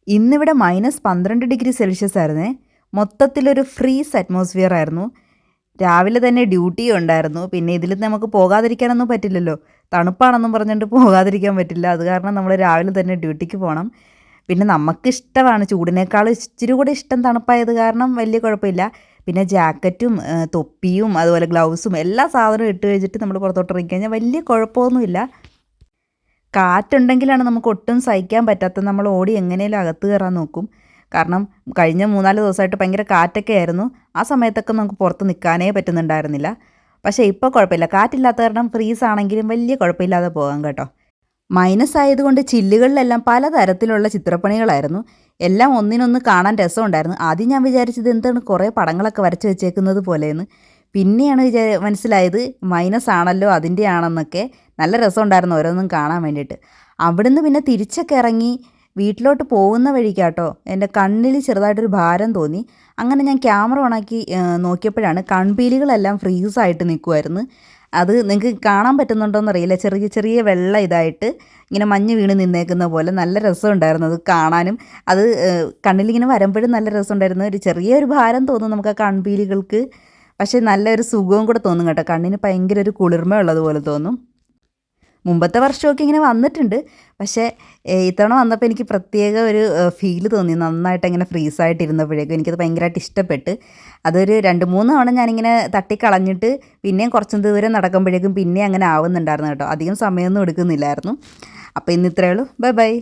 ഇന്നിവിടെ -12 degree Celsius ആയിരുന്നേ. മൊത്തത്തിലൊരു ഫ്രീസ് അറ്റ്മോസ്ഫിയർ ആയിരുന്നു. രാവിലെ തന്നെ ഡ്യൂട്ടിയും ഉണ്ടായിരുന്നു. പിന്നെ ഇതിൽ നമുക്ക് പോകാതിരിക്കാനൊന്നും പറ്റില്ലല്ലോ. തണുപ്പാണെന്നും പറഞ്ഞുകൊണ്ട് പോകാതിരിക്കാൻ പറ്റില്ല. അത് കാരണം നമ്മൾ രാവിലെ തന്നെ ഡ്യൂട്ടിക്ക് പോകണം. പിന്നെ നമുക്കിഷ്ടമാണ് ചൂടിനേക്കാളും ഇച്ചിരി കൂടി ഇഷ്ടം തണുപ്പായത് കാരണം വലിയ കുഴപ്പമില്ല. പിന്നെ ജാക്കറ്റും തൊപ്പിയും അതുപോലെ ഗ്ലൗസും എല്ലാ സാധനവും ഇട്ട് വെച്ചിട്ട് നമ്മൾ പുറത്തോട്ട് ഇറങ്ങി കഴിഞ്ഞാൽ വലിയ കുഴപ്പമൊന്നുമില്ല. കാറ്റുണ്ടെങ്കിലാണ് നമുക്ക് ഒട്ടും സഹിക്കാൻ പറ്റാത്തത്. നമ്മൾ ഓടി എങ്ങനെയും അകത്ത് കയറാൻ നോക്കും. കാരണം കഴിഞ്ഞ 3-4 ദിവസമായിട്ട് ഭയങ്കര കാറ്റൊക്കെ ആയിരുന്നു. ആ സമയത്തൊക്കെ നമുക്ക് പുറത്ത് നിൽക്കാനേ പറ്റുന്നുണ്ടായിരുന്നില്ല. പക്ഷേ ഇപ്പോൾ കുഴപ്പമില്ല. കാറ്റില്ലാത്ത കാരണം ഫ്രീസ് ആണെങ്കിലും വലിയ കുഴപ്പമില്ലാതെ പോകാം കേട്ടോ. മൈനസ് ആയതുകൊണ്ട് ചില്ലുകളിലെല്ലാം പലതരത്തിലുള്ള ചിത്രപ്പണികളായിരുന്നു. എല്ലാം ഒന്നിനൊന്ന് കാണാൻ രസമുണ്ടായിരുന്നു. ആദ്യം ഞാൻ വിചാരിച്ചത് എന്താണ് കുറേ പടങ്ങളൊക്കെ വരച്ച് വെച്ചേക്കുന്നത് പോലെയെന്ന്. പിന്നെയാണ് മനസ്സിലായത് മൈനസ് ആണല്ലോ അതിൻ്റെ ആണെന്നൊക്കെ. നല്ല രസമുണ്ടായിരുന്നു ഓരോന്നും കാണാൻ വേണ്ടിയിട്ട്. അവിടുന്ന് പിന്നെ തിരിച്ചൊക്കെ ഇറങ്ങി വീട്ടിലോട്ട് പോകുന്ന വഴിക്കാട്ടോ എൻ്റെ കണ്ണിൽ ചെറുതായിട്ടൊരു ഭാരം തോന്നി. അങ്ങനെ ഞാൻ ക്യാമറ ഓണാക്കി നോക്കിയപ്പോഴാണ് കൺപീലികളെല്ലാം ഫ്രീസായിട്ട് നിൽക്കുമായിരുന്നു. അത് നിങ്ങൾക്ക് കാണാൻ പറ്റുന്നുണ്ടോയെന്ന് അറിയില്ല. ചെറിയ ചെറിയ വെള്ള ഇതായിട്ട് ഇങ്ങനെ മഞ്ഞ് വീണ് നിന്നേക്കുന്ന പോലെ നല്ല രസമുണ്ടായിരുന്നു അത് കാണാനും. അത് കണ്ണിലിങ്ങനെ വരുമ്പോഴും നല്ല രസമുണ്ടായിരുന്നു. ഒരു ചെറിയൊരു ഭാരം തോന്നും നമുക്ക് ആ കൺപീലികൾക്ക്. പക്ഷേ നല്ലൊരു സുഖവും കൂടെ തോന്നും കേട്ടോ. കണ്ണിന് ഭയങ്കര ഒരു കുളിർമ ഉള്ളതുപോലെ തോന്നും. മുമ്പത്തെ വർഷമൊക്കെ ഇങ്ങനെ വന്നിട്ടുണ്ട്. പക്ഷേ ഇത്തവണ വന്നപ്പോൾ എനിക്ക് പ്രത്യേക ഒരു ഫീൽ തോന്നി. നന്നായിട്ട് ഇങ്ങനെ ഫ്രീസായിട്ടിരുന്നപ്പോഴേക്കും എനിക്കത് ഭയങ്കരമായിട്ട് ഇഷ്ടപ്പെട്ട്. അതൊരു 2-3 തവണ ഞാനിങ്ങനെ തട്ടിക്കളഞ്ഞിട്ട് പിന്നെയും കുറച്ചും ദൂരം നടക്കുമ്പോഴേക്കും പിന്നെ അങ്ങനെ ആവുന്നുണ്ടായിരുന്നു കേട്ടോ. അധികം സമയമൊന്നും എടുക്കുന്നില്ലായിരുന്നു. അപ്പോൾ ഇന്ന് ഇത്രയേ ഉള്ളൂ. Bye bye.